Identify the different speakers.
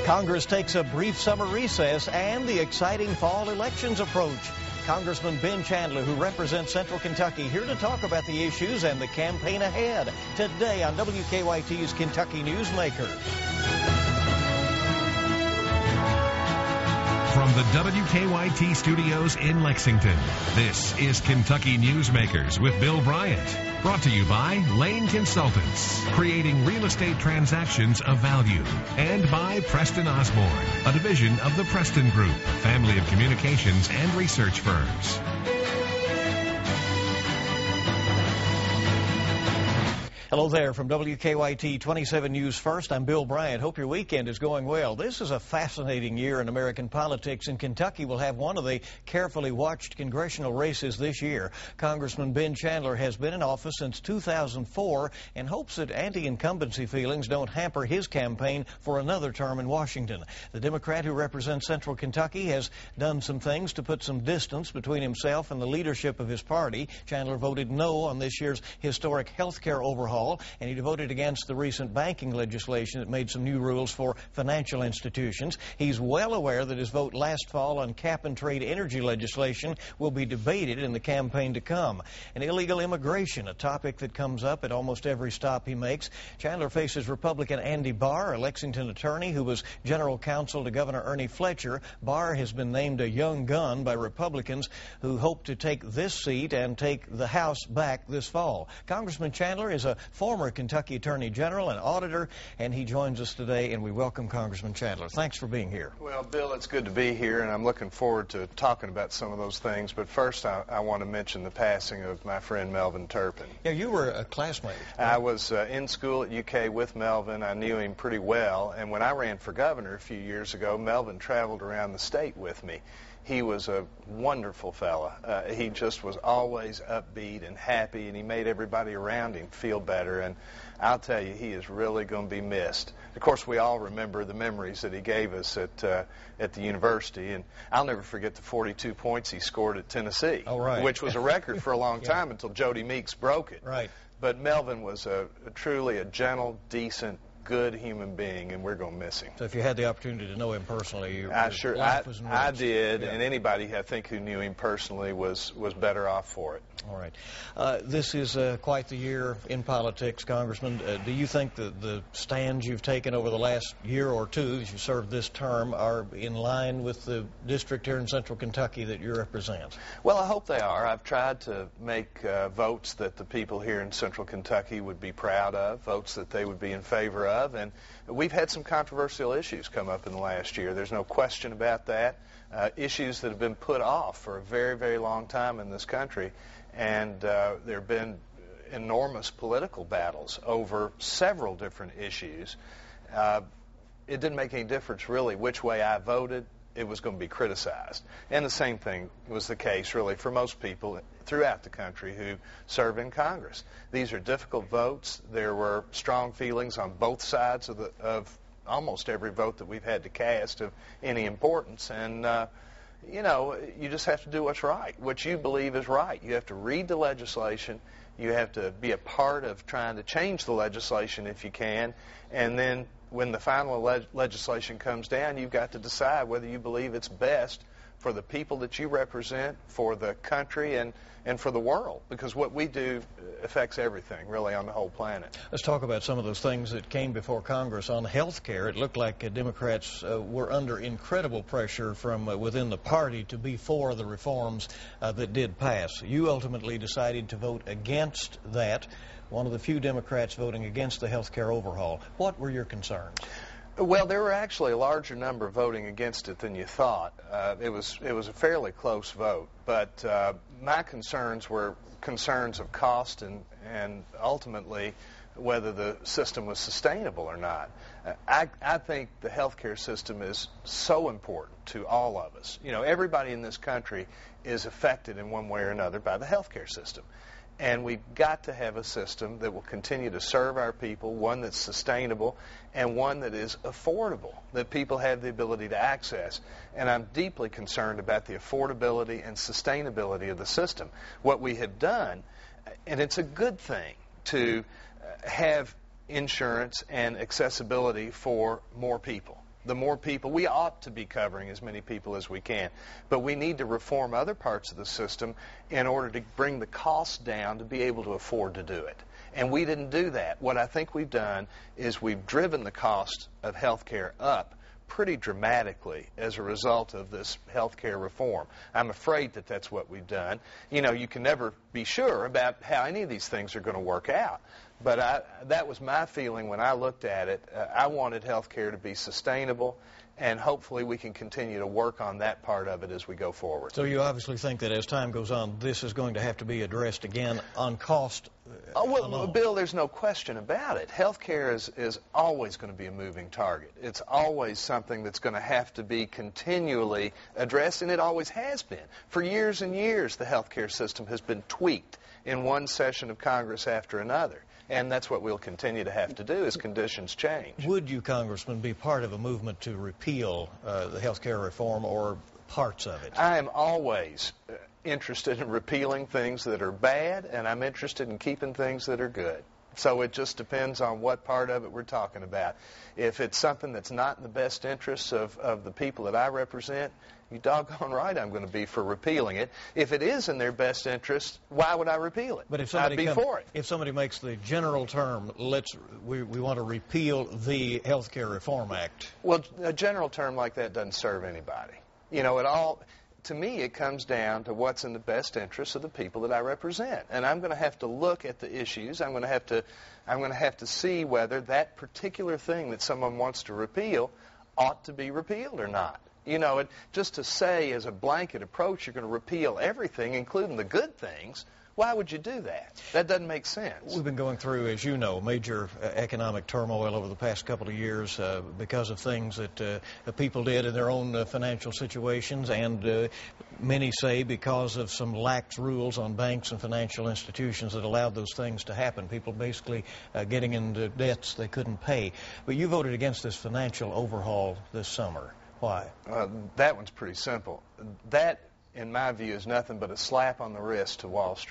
Speaker 1: Congress takes a brief summer recess and the exciting fall elections approach. Congressman Ben Chandler, who represents Central Kentucky, here to talk about the issues and the campaign ahead. Today on WKYT's Kentucky Newsmakers.
Speaker 2: From the WKYT studios in Lexington, this is Kentucky Newsmakers with Bill Bryant. Brought to you by Lane Consultants, creating real estate transactions of value. And by Preston Osborne, a division of the Preston Group, family of communications and research firms.
Speaker 1: Hello there from WKYT 27 News First. I'm Bill Bryant. Hope your weekend is going well. This is a fascinating year in American politics, and Kentucky will have one of the carefully watched congressional races this year. Congressman Ben Chandler has been in office since 2004 and hopes that anti-incumbency feelings don't hamper his campaign for another term in Washington. The Democrat who represents Central Kentucky has done some things to put some distance between himself and the leadership of his party. Chandler voted no on this year's historic health care overhaul, and he voted against the recent banking legislation that made some new rules for financial institutions. He's well aware that his vote last fall on cap-and-trade energy legislation will be debated in the campaign to come. And illegal immigration, a topic that comes up at almost every stop he makes. Chandler faces Republican Andy Barr, a Lexington attorney who was general counsel to Governor Ernie Fletcher. Barr has been named a young gun by Republicans who hope to take this seat and take the House back this fall. Congressman Chandler is a former Kentucky Attorney General and auditor, and he joins us today, and we welcome Congressman Chandler. Thanks for being here.
Speaker 3: Well, Bill, it's good to be here, and I'm looking forward to talking about some of those things. But first, I want to mention the passing of my friend Melvin Turpin.
Speaker 1: Yeah, you were a classmate. Right?
Speaker 3: I was in school at UK with Melvin. I knew him pretty well, and when I ran for governor a few years ago, Melvin traveled around the state with me. He was a wonderful fella. He just was always upbeat and happy, and he made everybody around him feel better. And I'll tell you, he is really going to be missed. Of course, we all remember the memories that he gave us at the university. And I'll never forget the 42 points he scored at Tennessee, which was a record for a long time until Jody Meeks broke it.
Speaker 1: Right.
Speaker 3: But Melvin was truly a gentle, decent, good human being, and we're going to miss him.
Speaker 1: So if you had the opportunity to know him personally,
Speaker 3: I did,
Speaker 1: yeah.
Speaker 3: And anybody I think who knew him personally was better off for it.
Speaker 1: All right. This is quite the year in politics, Congressman. Do you think that the stands you've taken over the last year or two as you served this term are in line with the district here in Central Kentucky that you represent?
Speaker 3: Well, I hope they are. I've tried to make votes that the people here in Central Kentucky would be proud of, votes that they would be in favor of. And we've had some controversial issues come up in the last year. There's no question about that. Issues that have been put off for a very, very long time in this country. And there have been enormous political battles over several different issues. It didn't make any difference, really, which way I voted. It was going to be criticized. And the same thing was the case, really, for most people throughout the country who serve in Congress. These are difficult votes. There were strong feelings on both sides of almost every vote that we've had to cast of any importance. And, you know, you just have to do what's right, what you believe is right. You have to read the legislation. You have to be a part of trying to change the legislation if you can. And then when the final legislation comes down, you've got to decide whether you believe it's best for the people that you represent, for the country, and for the world, because what we do affects everything, really, on the whole planet.
Speaker 1: Let's talk about some of those things that came before Congress on health care. It looked like Democrats were under incredible pressure from within the party to be for the reforms that did pass. You ultimately decided to vote against that, one of the few Democrats voting against the health care overhaul. What were your concerns?
Speaker 3: Well, there were actually a larger number voting against it than you thought. It was a fairly close vote, but my concerns were concerns of cost and ultimately whether the system was sustainable or not. I think the healthcare system is so important to all of us. You know, everybody in this country is affected in one way or another by the healthcare system. And we've got to have a system that will continue to serve our people, one that's sustainable, and one that is affordable, that people have the ability to access. And I'm deeply concerned about the affordability and sustainability of the system. What we have done, and it's a good thing to have insurance and accessibility for more people. The more people, we ought to be covering as many people as we can, but we need to reform other parts of the system in order to bring the cost down to be able to afford to do it. And we didn't do that. What I think we've done is we've driven the cost of health care up pretty dramatically as a result of this health care reform. I'm afraid that that's what we've done. You know, you can never be sure about how any of these things are going to work out. But that was my feeling when I looked at it. I wanted health care to be sustainable, and hopefully we can continue to work on that part of it as we go forward.
Speaker 1: So you obviously think that as time goes on, this is going to have to be addressed again on cost alone.
Speaker 3: Bill, there's no question about it. Health care is always going to be a moving target. It's always something that's going to have to be continually addressed, and it always has been. For years and years, the health care system has been tweaked in one session of Congress after another. And that's what we'll continue to have to do as conditions change.
Speaker 1: Would you, Congressman, be part of a movement to repeal the health care reform or parts of it?
Speaker 3: I am always interested in repealing things that are bad, and I'm interested in keeping things that are good. So it just depends on what part of it we're talking about. If it's something that's not in the best interests of the people that I represent, you doggone right I'm going to be for repealing it. If it is in their best interest, why would I repeal it?
Speaker 1: But if
Speaker 3: I'd be for it.
Speaker 1: If somebody makes the general term, we want to repeal the Health Care Reform Act.
Speaker 3: Well, a general term like that doesn't serve anybody. You know, to me, it comes down to what's in the best interest of the people that I represent. And I'm going to have to look at the issues. I'm going to have to see whether that particular thing that someone wants to repeal ought to be repealed or not. You know, just to say as a blanket approach you're going to repeal everything, including the good things, why would you do that? That doesn't make sense.
Speaker 1: We've been going through, as you know, major economic turmoil over the past couple of years because of things that people did in their own financial situations, and many say because of some lax rules on banks and financial institutions that allowed those things to happen. People basically getting into debts they couldn't pay. But you voted against this financial overhaul this summer. Why?
Speaker 3: That one's pretty simple. That, in my view, is nothing but a slap on the wrist to Wall Street.